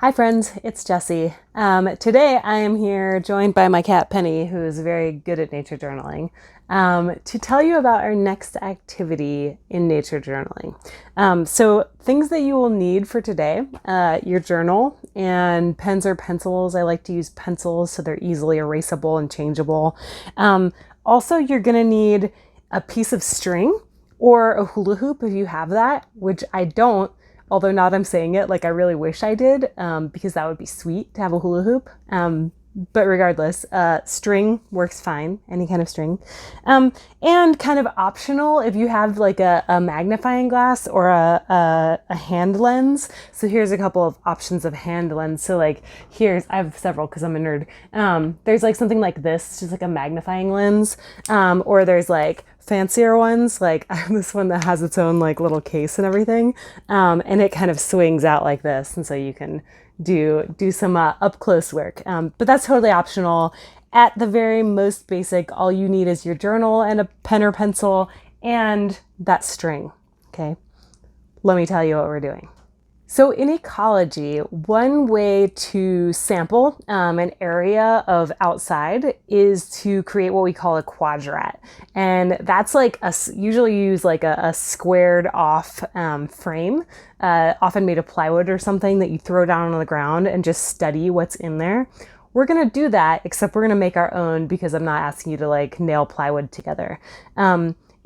Hi friends, it's Jessie. Today I am here joined by my cat Penny, who is very good at nature journaling, to tell you about our next activity in nature journaling. So things that you will need for today, your journal and pens or pencils. I like to use pencils so they're easily erasable and changeable. Also, you're gonna need a piece of string or a hula hoop if you have that, which I don't. Although now that I'm saying it, like I really wish I did, because that would be sweet to have a hula hoop. But regardless, string works fine, any kind of string. And kind of optional if you have like a magnifying glass or a hand lens. So here's a couple of options of hand lens. So like I have several because I'm a nerd. There's like something like this, just like a magnifying lens. Or there's like fancier ones, like I have this one that has its own like little case and everything, and it kind of swings out like this, and so you can do some up close work, but that's totally optional. At the very most basic, all you need is your journal and a pen or pencil and that string. Okay, let me tell you what we're doing. So in ecology, one way to sample an area of outside is to create what we call a quadrat. And that's like usually use like a squared off frame, often made of plywood or something that you throw down on the ground and just study what's in there. We're gonna do that, except we're gonna make our own because I'm not asking you to like nail plywood together.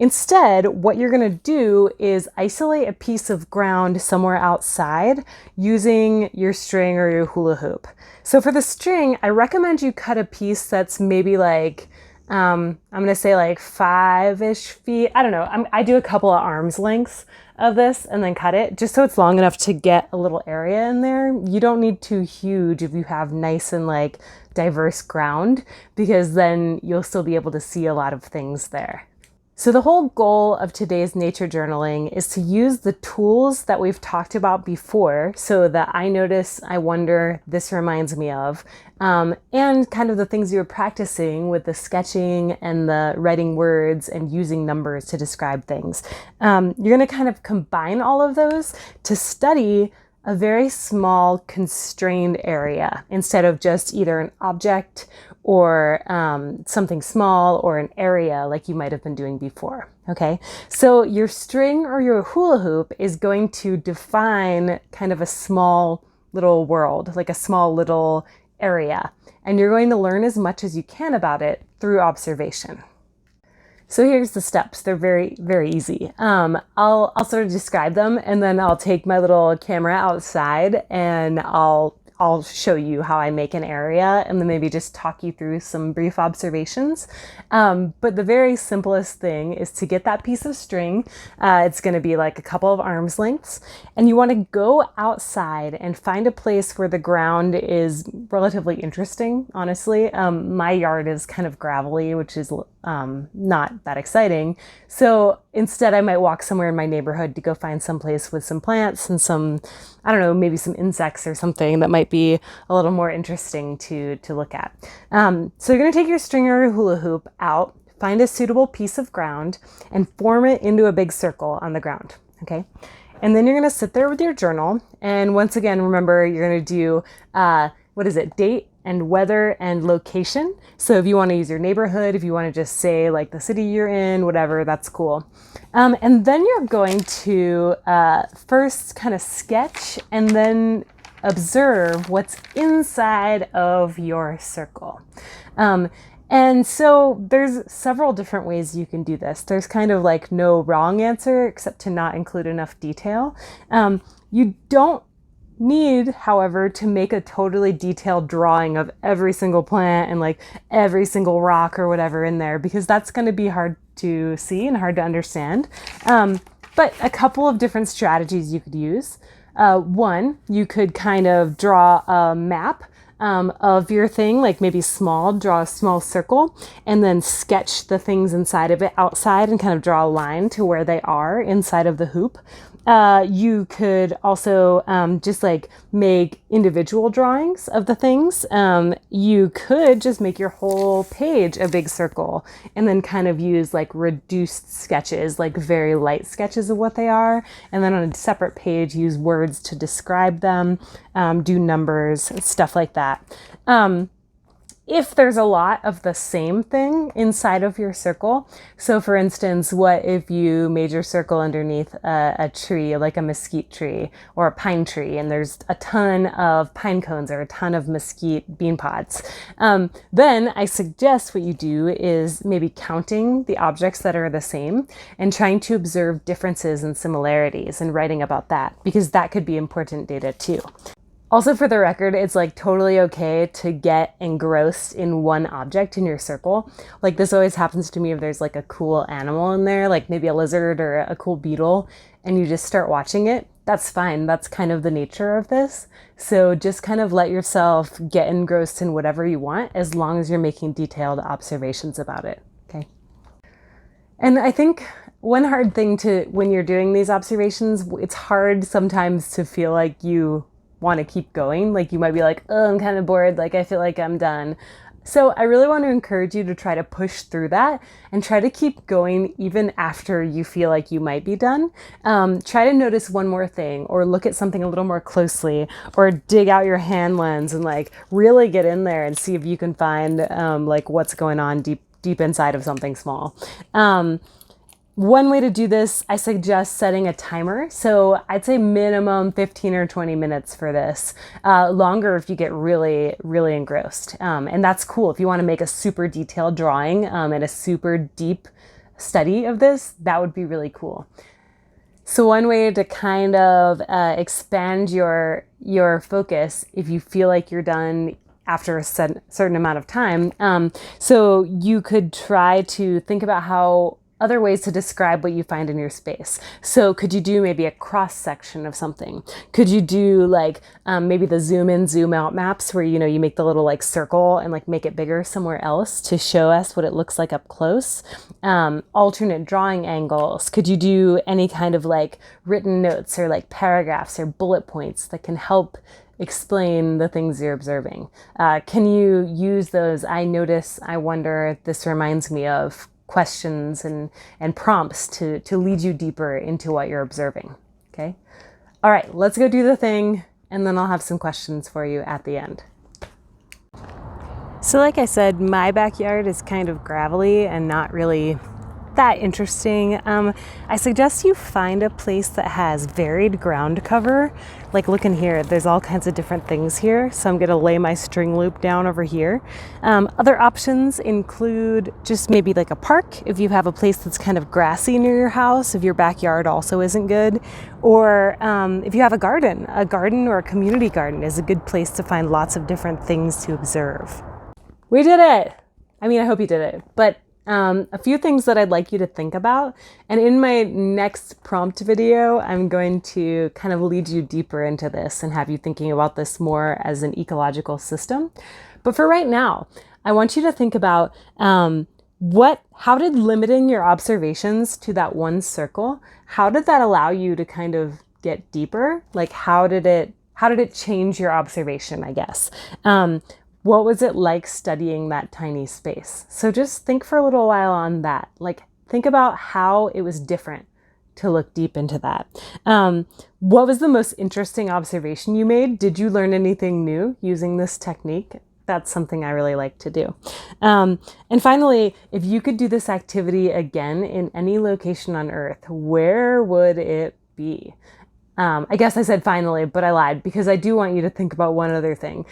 Instead, what you're gonna do is isolate a piece of ground somewhere outside using your string or your hula hoop. So for the string, I recommend you cut a piece that's maybe like, I'm gonna say like 5-ish feet. I don't know, I do a couple of arms lengths of this and then cut it just so it's long enough to get a little area in there. You don't need too huge if you have nice and like diverse ground, because then you'll still be able to see a lot of things there. So the whole goal of today's nature journaling is to use the tools that we've talked about before. So that I notice, I wonder, this reminds me of, and kind of the things you were practicing with the sketching and the writing words and using numbers to describe things. You're going to kind of combine all of those to study a very small constrained area instead of just either an object or something small or an area like you might have been doing before. Okay, so your string or your hula hoop is going to define kind of a small little world, like a small little area, and you're going to learn as much as you can about it through observation. So here's the steps. They're very, very easy. I'll sort of describe them, and then I'll take my little camera outside and I'll show you how I make an area, and then maybe just talk you through some brief observations. But the very simplest thing is to get that piece of string. It's going to be like a couple of arms lengths, and you want to go outside and find a place where the ground is relatively interesting. Honestly, my yard is kind of gravelly, which is not that exciting. So instead, I might walk somewhere in my neighborhood to go find some place with some plants and some, I don't know, maybe some insects or something that might be a little more interesting to look at. So you're going to take your string or your hula hoop out, find a suitable piece of ground, and form it into a big circle on the ground. Okay. And then you're going to sit there with your journal. And once again, remember, you're going to do, date and weather and location. So if you want to use your neighborhood, if you want to just say like the city you're in, whatever, that's cool. And then you're going to first kind of sketch and then observe what's inside of your circle. And so there's several different ways you can do this. There's kind of like no wrong answer except to not include enough detail. You don't need, however, to make a totally detailed drawing of every single plant and like every single rock or whatever in there, because that's going to be hard to see and hard to understand. But a couple of different strategies you could use. One, you could kind of draw a map of your thing, like maybe draw a small circle, and then sketch the things inside of it outside and kind of draw a line to where they are inside of the hoop. You could also just like make individual drawings of the things. You could just make your whole page a big circle and then kind of use like reduced sketches, like very light sketches of what they are. And then on a separate page, use words to describe them, do numbers, stuff like that. If there's a lot of the same thing inside of your circle. So for instance, what if you made your circle underneath a tree, like a mesquite tree or a pine tree, and there's a ton of pine cones or a ton of mesquite bean pods? Then I suggest what you do is maybe counting the objects that are the same and trying to observe differences and similarities and writing about that, because that could be important data too. Also, for the record, it's like totally okay to get engrossed in one object in your circle. Like this always happens to me if there's like a cool animal in there, like maybe a lizard or a cool beetle, and you just start watching it. That's fine. That's kind of the nature of this. So just kind of let yourself get engrossed in whatever you want, as long as you're making detailed observations about it. Okay. And I think one hard thing when you're doing these observations, it's hard sometimes to feel like you want to keep going. Like you might be like, oh, I'm kind of bored. Like I feel like I'm done. So I really want to encourage you to try to push through that and try to keep going even after you feel like you might be done. Try to notice one more thing, or look at something a little more closely, or dig out your hand lens and like really get in there and see if you can find like what's going on deep inside of something small. One way to do this, I suggest setting a timer. So I'd say minimum 15 or 20 minutes for this. Longer if you get really, really engrossed. And that's cool. If you want to make a super detailed drawing and a super deep study of this, that would be really cool. So one way to kind of expand your focus, if you feel like you're done after a certain amount of time, so you could try to think about how other ways to describe what you find in your space. So could you do maybe a cross section of something? Could you do like maybe the zoom in, zoom out maps where, you make the little like circle and like make it bigger somewhere else to show us what it looks like up close? Alternate drawing angles. Could you do any kind of like written notes or like paragraphs or bullet points that can help explain the things you're observing? Can you use those I notice, I wonder, this reminds me of questions and prompts to lead you deeper into what you're observing? Okay. All right, let's go do the thing, and then I'll have some questions for you at the end. So like I said, my backyard is kind of gravelly and not really that interesting. I suggest you find a place that has varied ground cover. Like look in here, there's all kinds of different things here. So I'm gonna lay my string loop down over here. Other options include just maybe like a park, if you have a place that's kind of grassy near your house, if your backyard also isn't good. Or if you have a garden or a community garden is a good place to find lots of different things to observe. We did it! I mean, I hope you did it, but a few things that I'd like you to think about. And in my next prompt video, I'm going to kind of lead you deeper into this and have you thinking about this more as an ecological system. But for right now, I want you to think about how did limiting your observations to that one circle, how did that allow you to kind of get deeper? Like how did it change your observation, I guess? What was it like studying that tiny space? So just think for a little while on that. Like think about how it was different to look deep into that. What was the most interesting observation you made? Did you learn anything new using this technique? That's something I really like to do. And finally, if you could do this activity again in any location on Earth, where would it be? I guess I said finally, but I lied, because I do want you to think about one other thing.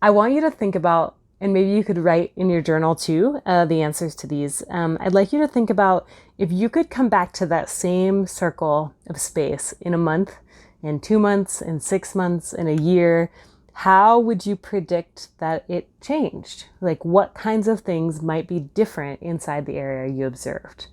I want you to think about, and maybe you could write in your journal too, the answers to these. I'd like you to think about if you could come back to that same circle of space in a month, in 2 months, in 6 months, in a year, how would you predict that it changed? Like what kinds of things might be different inside the area you observed?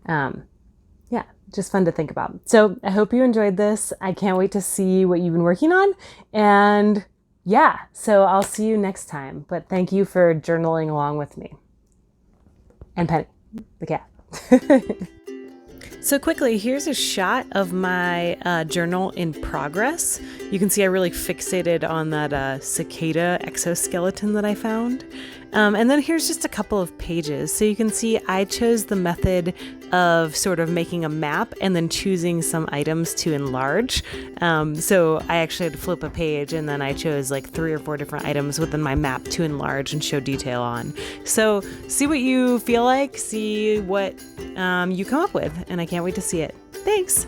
Yeah, just fun to think about. So I hope you enjoyed this. I can't wait to see what you've been working on. And yeah, so I'll see you next time, but thank you for journaling along with me. And Penny, the cat. So quickly, here's a shot of my journal in progress. You can see I really fixated on that cicada exoskeleton that I found. And then here's just a couple of pages. So you can see I chose the method of sort of making a map and then choosing some items to enlarge. So I actually had to flip a page, and then I chose like 3 or 4 different items within my map to enlarge and show detail on. So see what you feel like, see what you come up with, and I can't wait to see it. Thanks!